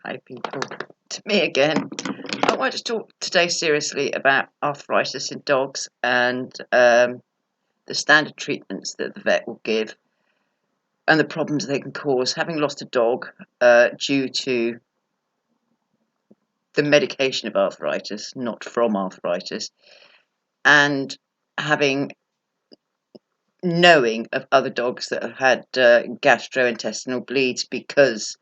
Hi people, to me again. I want to talk today seriously about arthritis in dogs and the standard treatments that the vet will give and the problems they can cause. Having lost a dog due to the medication of arthritis, not from arthritis, and knowing of other dogs that have had gastrointestinal bleeds because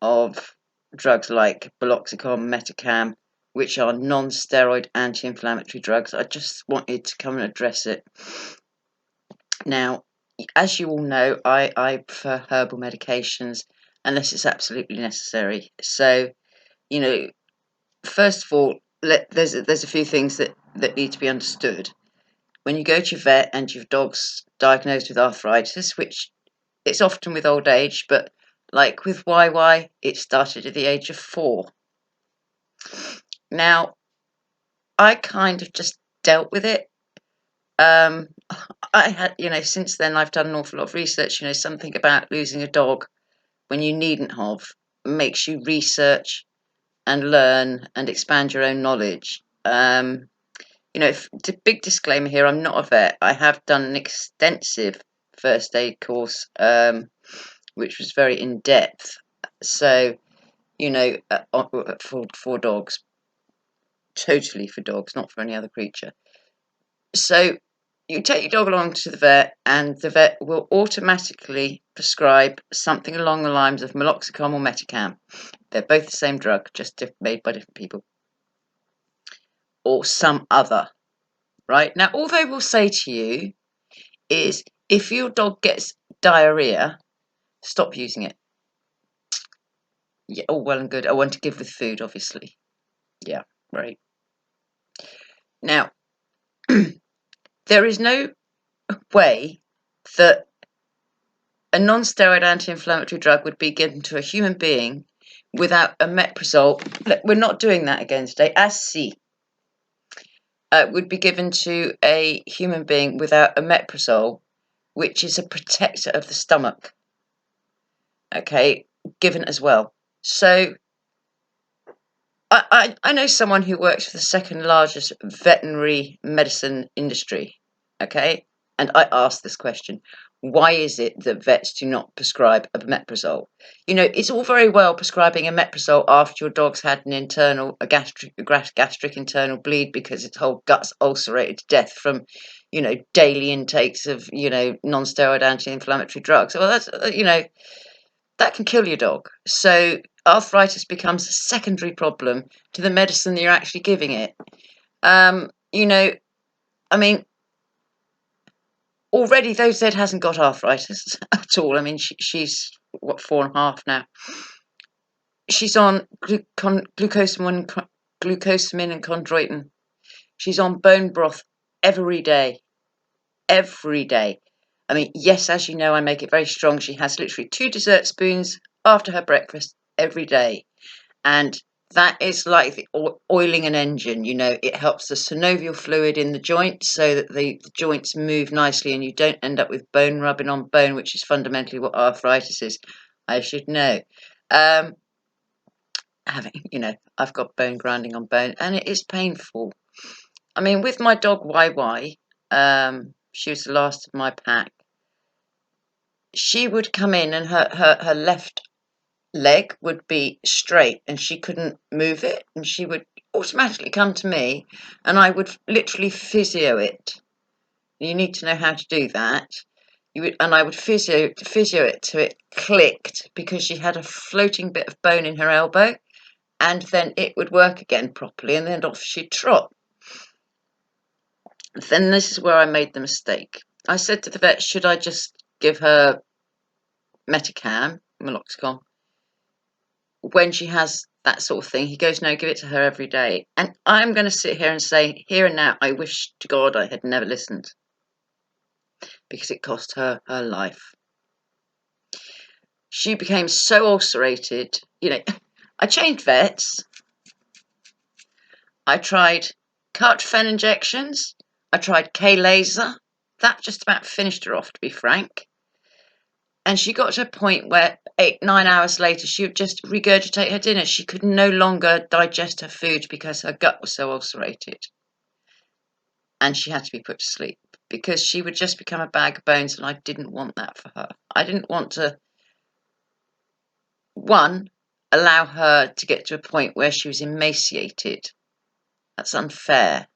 of drugs like buloxicam, metacam, which are non-steroid anti-inflammatory drugs. I just wanted to come and address it. Now, as you all know, I prefer herbal medications unless it's absolutely necessary. So, first of all, there's a few things that need to be understood. When you go to your vet and your dog's diagnosed with arthritis, which it's often with old age, but like with YY, it started at the age of 4. Now, I kind of just dealt with it. I had, since then I've done an awful lot of research. Something about losing a dog when you needn't have makes you research and learn and expand your own knowledge. Big disclaimer here, I'm not a vet. I have done an extensive first aid course, which was very in depth. So, for dogs, totally for dogs, not for any other creature. So you take your dog along to the vet, and the vet will automatically prescribe something along the lines of meloxicam or metacam. They're both the same drug, just made by different people, or some other. Right now, all they will say to you is, if your dog gets diarrhea, stop using it. Yeah, all well and good. I want to give with food, obviously. Yeah, right. Now, there is no way that a non-steroid anti-inflammatory drug would be given to a human being without a metrazole. We're not doing that again today. ASC would be given to a human being without a metrazole, which is a protector of the stomach. Okay, given as well. So I know someone who works for the second largest veterinary medicine industry. Okay, and I asked this question: why is it that vets do not prescribe a metrazole? It's all very well prescribing a metrazole after your dog's had a gastric internal bleed because its whole gut's ulcerated to death from, daily intakes of, non-steroid anti-inflammatory drugs. Well, that's, that can kill your dog. So arthritis becomes a secondary problem to the medicine that you're actually giving it. I mean, already, though Zed hasn't got arthritis at all. I mean, she's, 4.5 now. She's on glucosamine and chondroitin. She's on bone broth every day. Every day. I mean, yes, as you know, I make it very strong. She has literally 2 dessert spoons after her breakfast every day. And that is like oiling an engine. It helps the synovial fluid in the joint so that the joints move nicely and you don't end up with bone rubbing on bone, which is fundamentally what arthritis is. I should know. I've got bone grinding on bone, and it is painful. I mean, with my dog YY, she was the last of my pack. She would come in and her left leg would be straight and she couldn't move it, and she would automatically come to me and I would literally physio it. You need to know how to do that. I would physio it till it clicked, because she had a floating bit of bone in her elbow, and then it would work again properly, and then off she'd trot. Then this is where I made the mistake. I said to the vet, should I just give her metacam, meloxicam, when she has that sort of thing? He goes, no, give it to her every day. And I'm going to sit here and say, here and now, I wish to God I had never listened, because it cost her her life. She became so ulcerated. I changed vets. I tried Cartrophen injections. I tried K-laser. That just about finished her off, to be frank. And she got to a point where 8, 9 hours later, she would just regurgitate her dinner. She could no longer digest her food because her gut was so ulcerated. And she had to be put to sleep because she would just become a bag of bones, and I didn't want that for her. I didn't want to, one, allow her to get to a point where she was emaciated. That's unfair.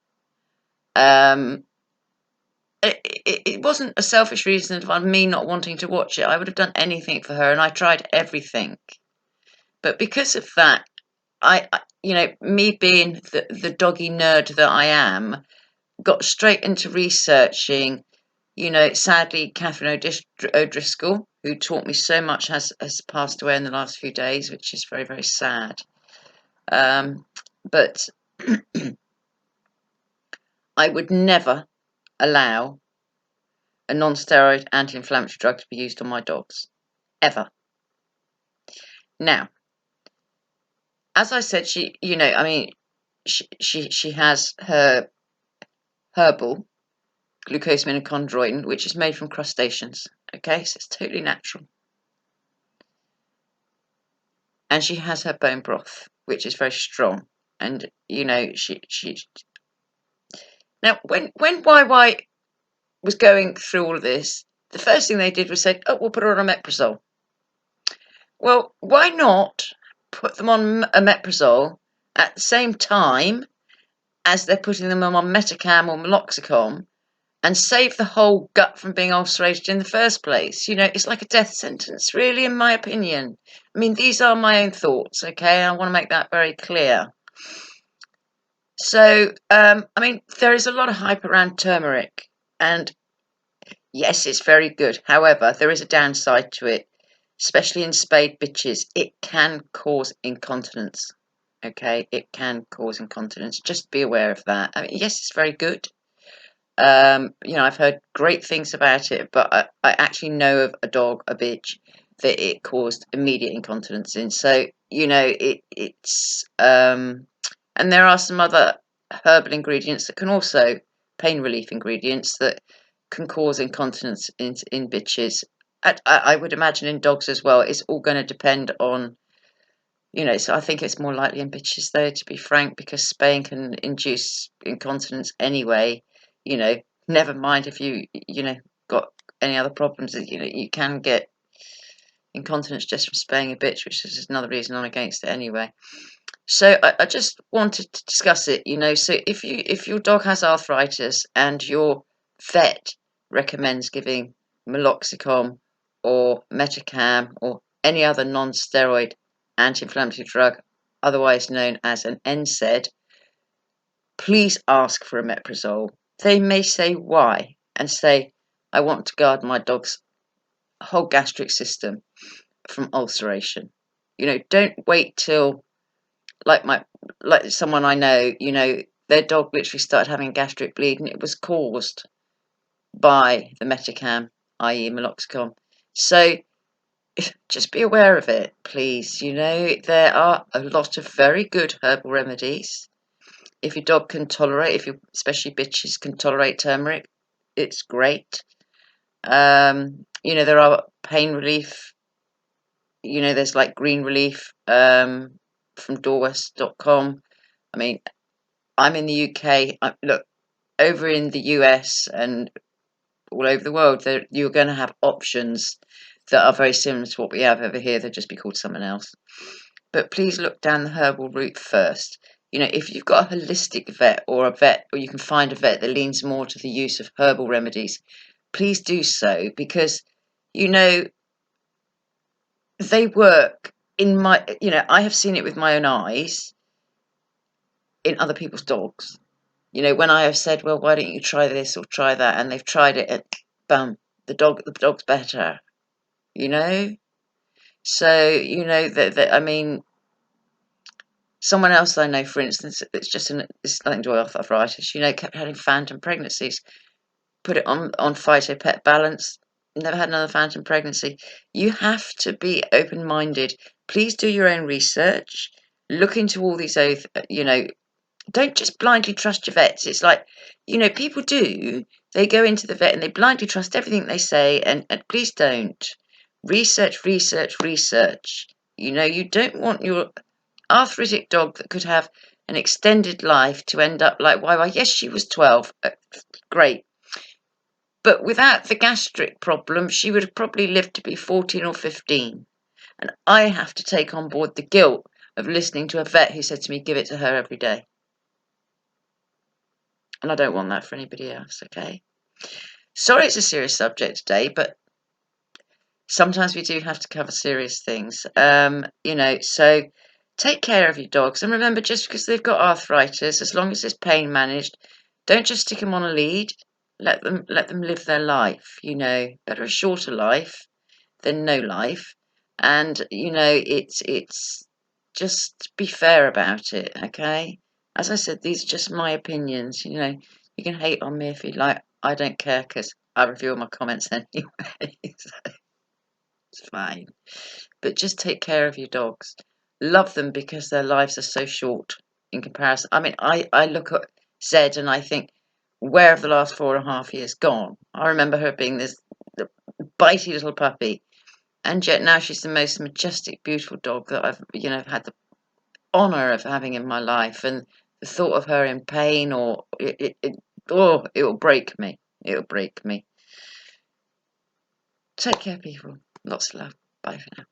It wasn't a selfish reason of me not wanting to watch it. I would have done anything for her, and I tried everything. But because of that, me being the doggy nerd that I am, got straight into researching. Sadly, Catherine O'Driscoll, who taught me so much, has passed away in the last few days, which is very, very sad. But I would never allow a non-steroid anti-inflammatory drug to be used on my dogs, ever. Now, as I said, she has her herbal glucosamine and chondroitin, which is made from crustaceans. Okay, so it's totally natural. And she has her bone broth, which is very strong. And she now when YY was going through all of this, the first thing they did was say, "Oh, we'll put her on omeprazole." Well, why not put them on omeprazole at the same time as they're putting them on Metacam or meloxicam, and save the whole gut from being ulcerated in the first place? It's like a death sentence, really, in my opinion. I mean, these are my own thoughts, okay? I want to make that very clear. So, there is a lot of hype around turmeric, and yes, it's very good. However, there is a downside to it, especially in spayed bitches. It can cause incontinence. Okay, it can cause incontinence. Just be aware of that. I mean, yes, it's very good. I've heard great things about it, but I actually know of a dog, a bitch, that it caused immediate incontinence in. So, and there are some other herbal ingredients that can also, pain relief ingredients that can cause incontinence in bitches. I would imagine in dogs as well. It's all going to depend on, so I think it's more likely in bitches, though, to be frank, because spaying can induce incontinence anyway. Never mind if got any other problems. You can get incontinence just from spaying a bitch, which is another reason I'm against it anyway. So I just wanted to discuss it. So if your dog has arthritis and your vet recommends giving meloxicam or Metacam or any other non-steroid anti-inflammatory drug, otherwise known as an NSAID, please ask for omeprazole. They may say why, and say, I want to guard my dog's whole gastric system from ulceration. Don't wait till, like someone I know, their dog literally started having gastric bleed, and it was caused by the Metacam, i.e. meloxicam. So just be aware of it, please. There are a lot of very good herbal remedies. If your dog can tolerate, especially bitches can tolerate turmeric, it's great. There are pain relief. There's like green relief from doorwest.com. I mean, I'm in the UK. Look, over in the US and all over the world, you're going to have options that are very similar to what we have over here. They'll just be called something else. But please look down the herbal route first. If you've got a holistic vet or you can find a vet that leans more to the use of herbal remedies, please do so, because, they work I have seen it with my own eyes in other people's dogs. When I have said, well, why don't you try this or try that? And they've tried it and bam, the dog's better, So, someone else I know, for instance, it's nothing to do with arthritis, kept having phantom pregnancies. Put it on Phyto Pet Balance, never had another phantom pregnancy. You have to be open-minded. Please do your own research. Look into all these don't just blindly trust your vets. It's like, people do. They go into the vet and they blindly trust everything they say, and please don't. Research, research, research. You know, you don't want your arthritic dog that could have an extended life to end up like Why? Yes, she was 12. Great. But without the gastric problem, she would have probably lived to be 14 or 15. And I have to take on board the guilt of listening to a vet who said to me, give it to her every day. And I don't want that for anybody else, okay? Sorry it's a serious subject today, but sometimes we do have to cover serious things. So take care of your dogs. And remember, just because they've got arthritis, as long as it's pain managed, don't just stick them on a lead. Let them live their life. Better a shorter life than no life. And it's just be fair about it, okay? As I said, these are just my opinions. You can hate on me if you like. I don't care because I review all my comments anyway. So it's fine. But just take care of your dogs. Love them because their lives are so short in comparison. I mean, I look at Zed and I think, where have the last 4.5 years gone? I remember her being this bitey little puppy, and yet now she's the most majestic, beautiful dog that I've had the honour of having in my life. And the thought of her in pain, or it will break me. It will break me. Take care, people. Lots of love. Bye for now.